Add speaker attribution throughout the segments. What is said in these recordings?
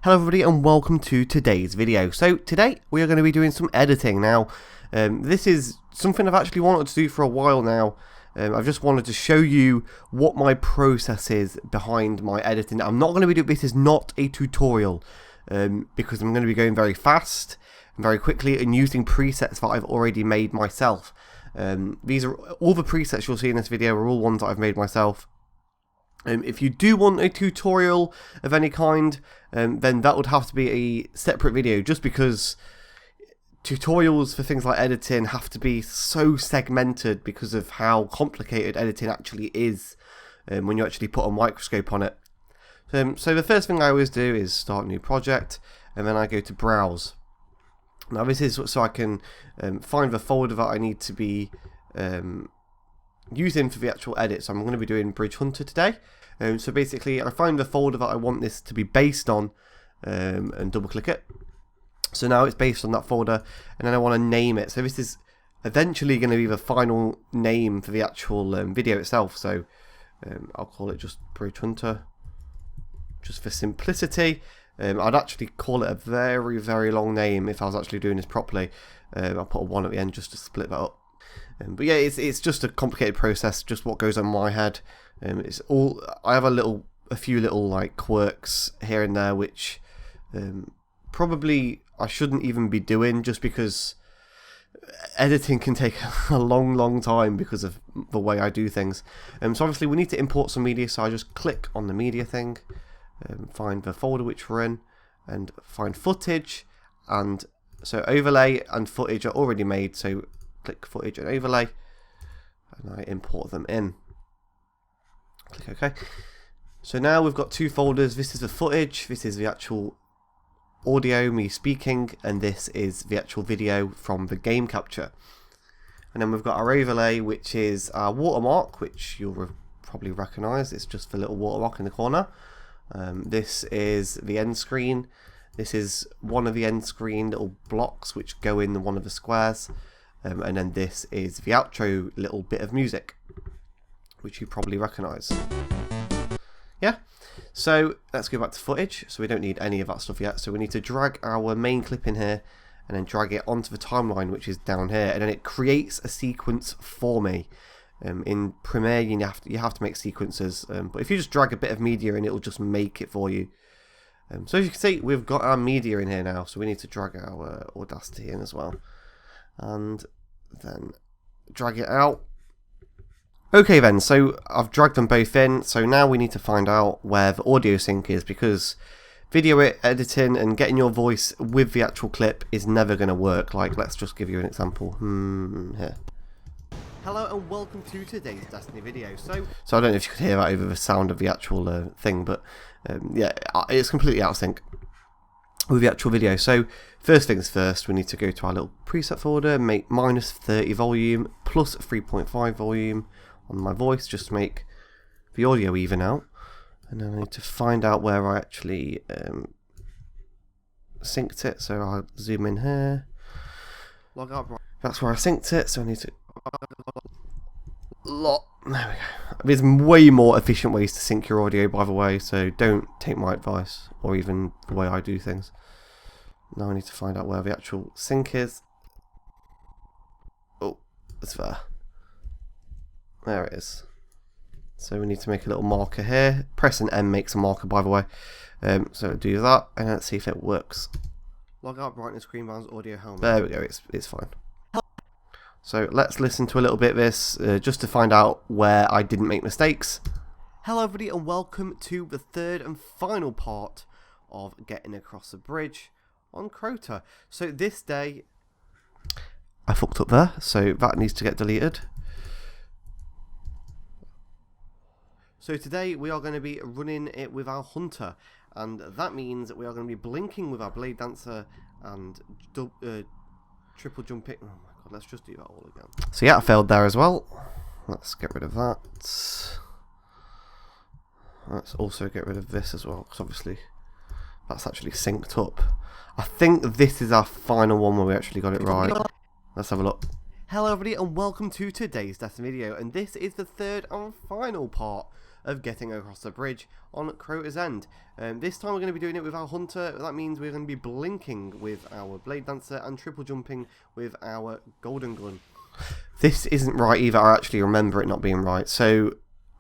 Speaker 1: Hello everybody and welcome to today's video. So today we are going to be doing some editing. Now this is something I've actually wanted to do for a while now. I've just wanted to show you what my process is behind my editing. I'm not going to be doing, this is not a tutorial because I'm going to be going very fast and very quickly and using presets that I've already made myself. These are all the presets you'll see in this video are all ones that I've made myself. If you do want a tutorial of any kind, then that would have to be a separate video, just because tutorials for things like editing have to be so segmented because of how complicated editing actually is when you actually put a microscope on it. So the first thing I always do is start a new project, and then I go to browse. Now this is so I can find the folder that I need to be using for the actual edit. So I'm going to be doing Bridge Hunter today. So basically I find the folder that I want this to be based on and double click it. So now it's based on that folder, and then I want to name it. So this is eventually going to be the final name for the actual video itself. So I'll call it just Bridge Hunter, just for simplicity. I'd actually call it a very, very long name if I was actually doing this properly. I'll put a 1 at the end just to split that up. But yeah, it's just a complicated process, just what goes on my head. It's all, I have a few little like quirks here and there which probably I shouldn't even be doing, just because editing can take a long time because of the way I do things. So obviously we need to import some media, so I just click on the media thing, find the folder which we're in, and find footage. And so overlay and footage are already made, so click footage and overlay, and I import them in. Click OK. So now we've got two folders. This is the footage, this is the actual audio, me speaking, and this is the actual video from the game capture. And then we've got our overlay, which is our watermark, which you'll probably recognise. It's just the little watermark in the corner. This is the end screen. This is one of the end screen little blocks which go in one of the squares. And then this is the outro little bit of music, which you probably recognise. Yeah, so let's go back to footage. So we don't need any of that stuff yet. So we need to drag our main clip in here and then drag it onto the timeline, which is down here, and then it creates a sequence for me. In Premiere you have to make sequences, but if you just drag a bit of media in, it'll just make it for you. So as you can see, we've got our media in here now, so we need to drag our Audacity in as well, and then drag it out. Okay then, so I've dragged them both in, so now we need to find out where the audio sync is, because video editing and getting your voice with the actual clip is never going to work. Like, let's just give you an example. Here. Hello and welcome to today's Destiny video. So I don't know if you could hear that over the sound of the actual thing, but yeah, it's completely out of sync with the actual video. So first things first, we need to go to our little preset folder, make -30 volume, plus 3.5 volume on my voice, just to make the audio even out. And then I need to find out where I actually synced it. So I'll zoom in here. Log out. That's where I synced it. So I need to there we go. There's way more efficient ways to sync your audio, by the way, so don't take my advice or even the way I do things. Now I need to find out where the actual sync is. Oh, it's there. There it is. So we need to make a little marker here. Pressing M makes a marker, by the way. So do that, and let's see if it works. Log out brightness, screen balance, audio helmet. There we go, it's fine. So let's listen to a little bit of this, just to find out where I didn't make mistakes. Hello everybody and welcome to the third and final part of getting across the bridge on Crota. So this day, I fucked up there, so that needs to get deleted. So today we are going to be running it with our Hunter, and that means that we are going to be blinking with our Blade Dancer and triple jumping. Oh my god, let's just do that all again. So yeah, I failed there as well. Let's get rid of that. Let's also get rid of this as well, because obviously that's actually synced up. I think this is our final one where we actually got it right. Let's have a look. Hello everybody and welcome to today's Destiny video, and this is the third and final part of getting across the bridge on Crota's End. This time we're going to be doing it with our hunter. That means we're going to be blinking with our blade dancer and triple jumping with our golden gun. This isn't right either. I actually remember it not being right, so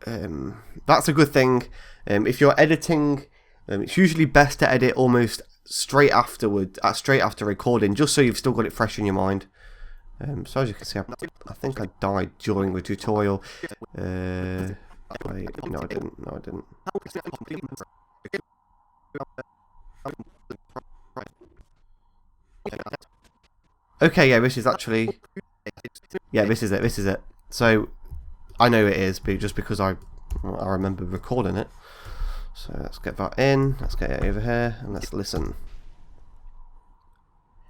Speaker 1: that's a good thing. If you're editing, it's usually best to edit almost straight after recording, just so you've still got it fresh in your mind. So as you can see, I think I died during the tutorial. Wait, no I didn't. No, I didn't. Okay, yeah, this is actually. Yeah, this is it. This is it. So I know it is, but just because I remember recording it. So let's get that in. Let's get it over here, and let's listen.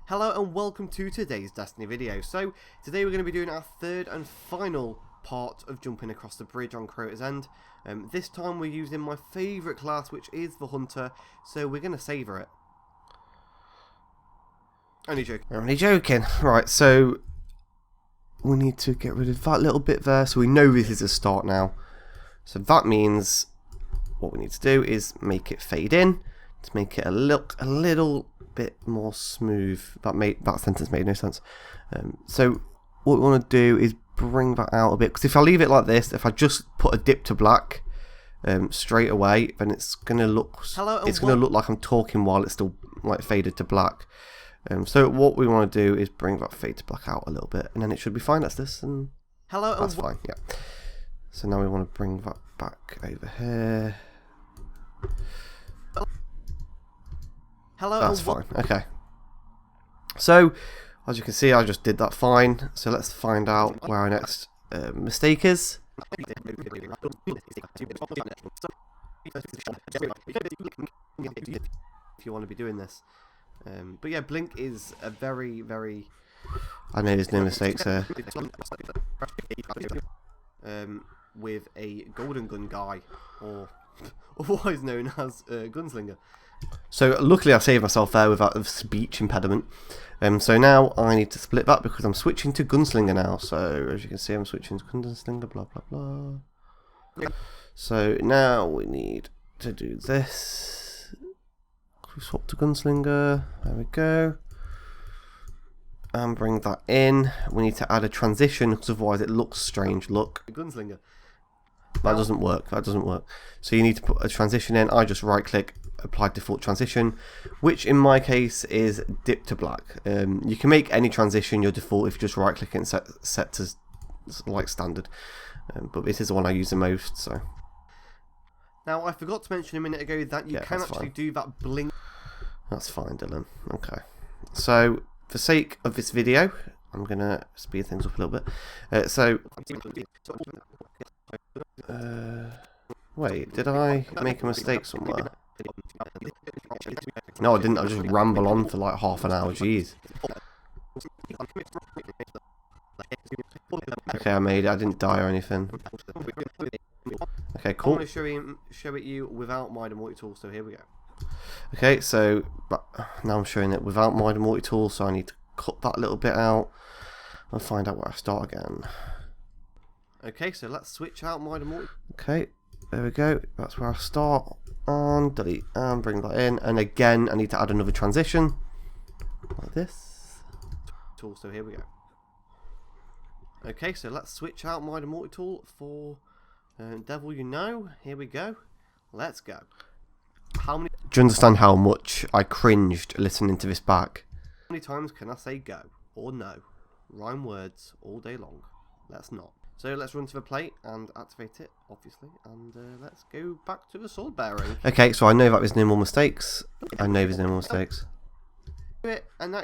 Speaker 1: Hello and welcome to today's Destiny video. So today we're going to be doing our third and final part of jumping across the bridge on Crota's End. This time we're using my favourite class, which is the Hunter, so we're going to savour it. Only joking. Only joking. Right, so we need to get rid of that little bit there, so we know this is a start now. So that means what we need to do is make it fade in to make it look a little bit more smooth. That sentence made no sense. So what we want to do is bring that out a bit, because if I leave it like this, if I just put a dip to black straight away, then it's gonna look like I'm talking while it's still like faded to black. So what we want to do is bring that fade to black out a little bit, and then it should be fine. That's this, and that's fine. Yeah. So now we want to bring that back over here. That's fine. Okay. So as you can see, I just did that fine. So let's find out where our next mistake is. If you want to be doing this. But yeah, blink is a very, very... I know there's no mistakes here. With a golden gun guy, or otherwise known as gunslinger. So luckily I saved myself there without a speech impediment. So now I need to split that because I'm switching to gunslinger now. So as you can see, I'm switching to gunslinger, blah blah blah. So now we need to do this. Swap to gunslinger. There we go. And bring that in. We need to add a transition because otherwise it looks strange. Look, gunslinger. That doesn't work. That doesn't work. So you need to put a transition in. I just right click, apply default transition, which in my case is dip to black. You can make any transition your default if you just right click and set to like standard. But this is the one I use the most. So now I forgot to mention a minute ago that you can actually do that blink. That's fine, Dylan. Okay. So for sake of this video, I'm gonna speed things up a little bit. Wait, did I make a mistake somewhere? No, I didn't. I just ramble on for like half an hour. Jeez. Okay, I made it. I didn't die or anything. Okay, cool. I'm going to show it you without my multi-tool, so here we go. Okay, so now I'm showing it without my multi-tool, so I need to cut that little bit out and find out where I start again. Okay, so let's switch out my multi. Okay, there we go. That's where I start. And delete and bring that in. And again, I need to add another transition like this. Tool. So here we go. Okay, so let's switch out my multi-tool for Devil You Know. Here we go. Let's go. Do you understand how much I cringed listening to this back? How many times can I say go or no? Rhyme words all day long. Let's not. So let's run to the plate and activate it, obviously, and let's go back to the sword bearing. Okay, so I know that there's no more mistakes. And that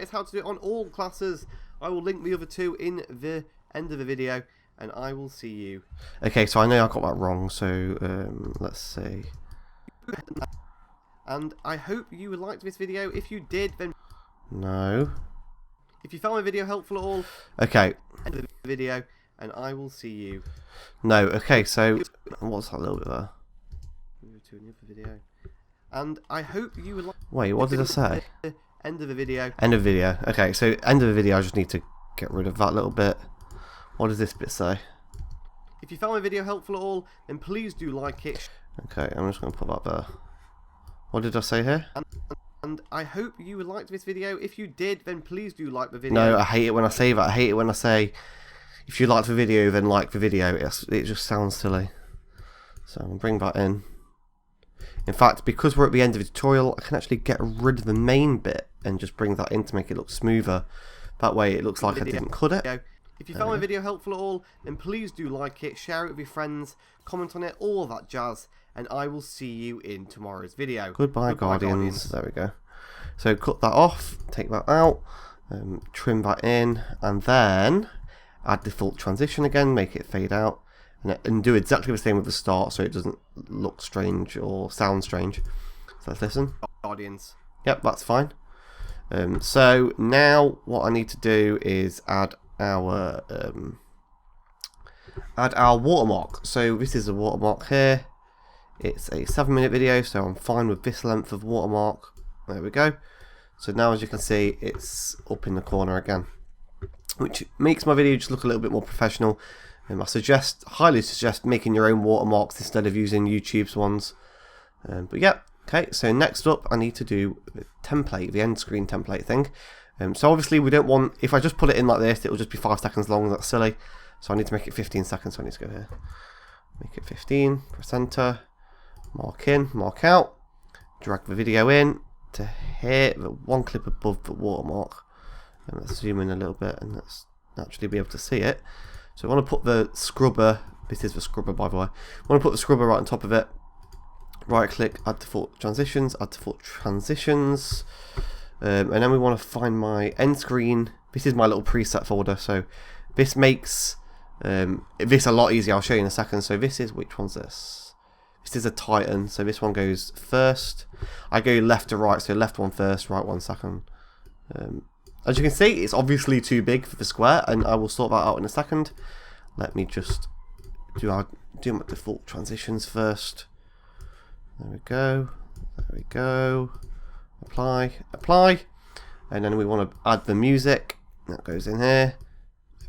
Speaker 1: is how to do it on all classes. I will link the other two in the end of the video, and I will see you. Okay, so I know I got that wrong, so let's see. And I hope you liked this video. If you did, then... No. If you found my video helpful at all... Okay. End of the video, and I will see you. No, okay, so... What's that little bit there? Move to another video. And I hope you would like... Wait, what did I say? End of the video. End of video. Okay, so end of the video, I just need to get rid of that little bit. What does this bit say? If you found my video helpful at all, then please do like it. Okay, I'm just going to put that there. What did I say here? And I hope you liked this video. If you did, then please do like the video. No, I hate it when I say that. I hate it when I say, if you liked the video, then like the video. It just sounds silly. So I'm going to bring that in. In fact, because we're at the end of the tutorial, I can actually get rid of the main bit and just bring that in to make it look smoother. That way it looks like I didn't cut it. If you found my video helpful at all, then please do like it, share it with your friends, comment on it, all that jazz, and I will see you in tomorrow's video. Goodbye, Guardians. There we go. So cut that off, take that out, trim that in, and then add default transition again, make it fade out, and do exactly the same with the start so it doesn't look strange or sound strange. So let's listen. Guardians. Yep, that's fine. So now what I need to do is add our watermark. So this is a watermark here. It's a 7-minute video, so I'm fine with this length of watermark. There we go. So now, as you can see, it's up in the corner again, which makes my video just look a little bit more professional. I highly suggest making your own watermarks instead of using YouTube's ones. But yeah, okay. So next up, I need to do the template, the end screen template thing. So obviously we don't want, if I just put it in like this, it will just be 5 seconds long. That's silly. So I need to make it 15 seconds. So I need to go here, make it 15, press enter, mark in, mark out, drag the video in to here, the one clip above the watermark. And let's zoom in a little bit and let's actually be able to see it. So I want to put the scrubber, this is the scrubber by the way, I want to put the scrubber right on top of it. Right click, add default transitions, and then we want to find my end screen. This is my little preset folder, so this makes this a lot easier. I'll show you in a second. So this is, which one's this? This is a Titan, so this one goes first. I go left to right, so left one first, right one second. As you can see, it's obviously too big for the square, and I will sort that out in a second. Let me just do my default transitions first. There we go. There we go. Apply, apply, and then we want to add the music. That goes in here.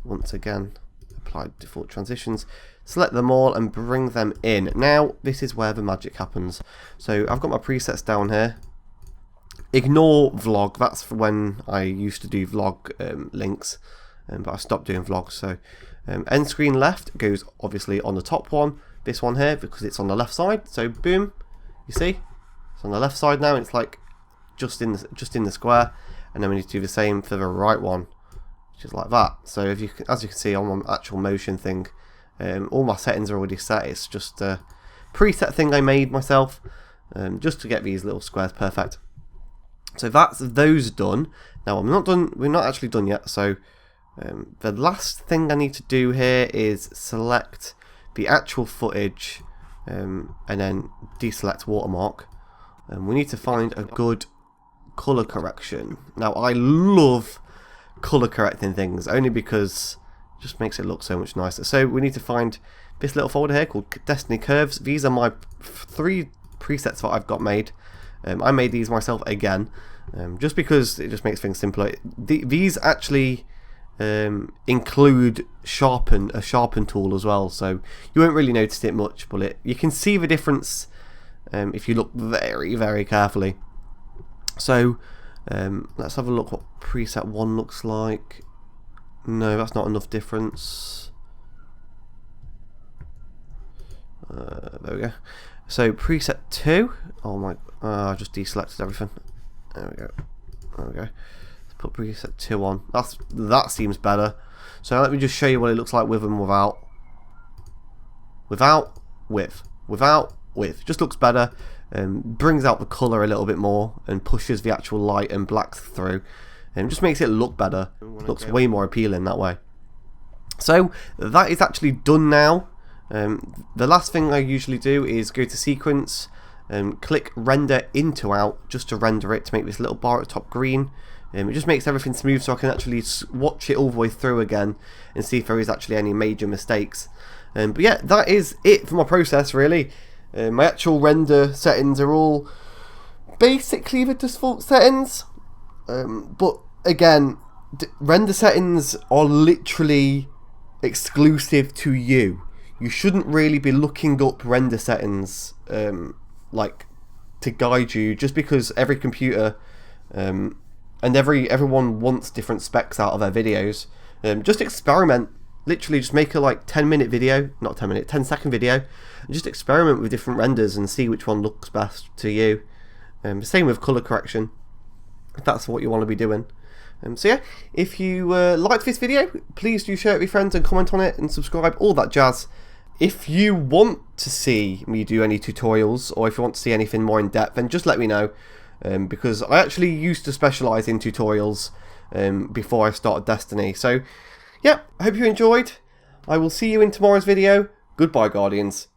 Speaker 1: Once again, apply default transitions. Select them all and bring them in. Now, this is where the magic happens. So I've got my presets down here. Ignore vlog. That's for when I used to do vlog links, but I stopped doing vlogs. So end screen left goes obviously on the top one. This one here because it's on the left side. So boom, you see, it's on the left side now. And it's like just in the square, and then we need to do the same for the right one, which is like that. So if you can, as you can see on my actual motion thing, all my settings are already set. It's just a preset thing I made myself, just to get these little squares perfect. So that's those done. Now I'm not done. We're not actually done yet. So the last thing I need to do here is select the actual footage, and then deselect watermark. And we need to find a good color correction. Now I love color correcting things only because it just makes it look so much nicer. So we need to find this little folder here called Destiny Curves. These are my 3 presets that I've got made. I made these myself again, just because it just makes things simpler. These actually include a sharpen tool as well, so you won't really notice it much, but you can see the difference if you look very, very carefully. So let's have a look what preset 1 looks like. No, that's not enough difference. There we go. So preset 2. Oh my! I just deselected everything. There we go. There we go. Let's put preset 2 on. That seems better. So let me just show you what it looks like with and without. Without, with. Without, with. Just looks better. Brings out the colour a little bit more and pushes the actual light and black through. And just makes it look better. Looks way more appealing that way. So that is actually done now. The last thing I usually do is go to sequence, click render into out just to render it, to make this little bar at the top green. It just makes everything smooth so I can actually watch it all the way through again and see if there is actually any major mistakes. But yeah, that is it for my process really. My actual render settings are all basically the default settings, but again, render settings are literally exclusive to you. you shouldn't really be looking up render settings like to guide you, just because every computer and everyone wants different specs out of their videos. Just experiment. Literally just make a like 10-minute video, not 10-minute, 10-second video, and just experiment with different renders and see which one looks best to you. Same with color correction, if that's what you want to be doing. So yeah, if you liked this video, please do share it with your friends and comment on it and subscribe, all that jazz. If you want to see me do any tutorials, or if you want to see anything more in depth, then just let me know, because I actually used to specialise in tutorials before I started Destiny. So yeah, I hope you enjoyed. I will see you in tomorrow's video. Goodbye, Guardians.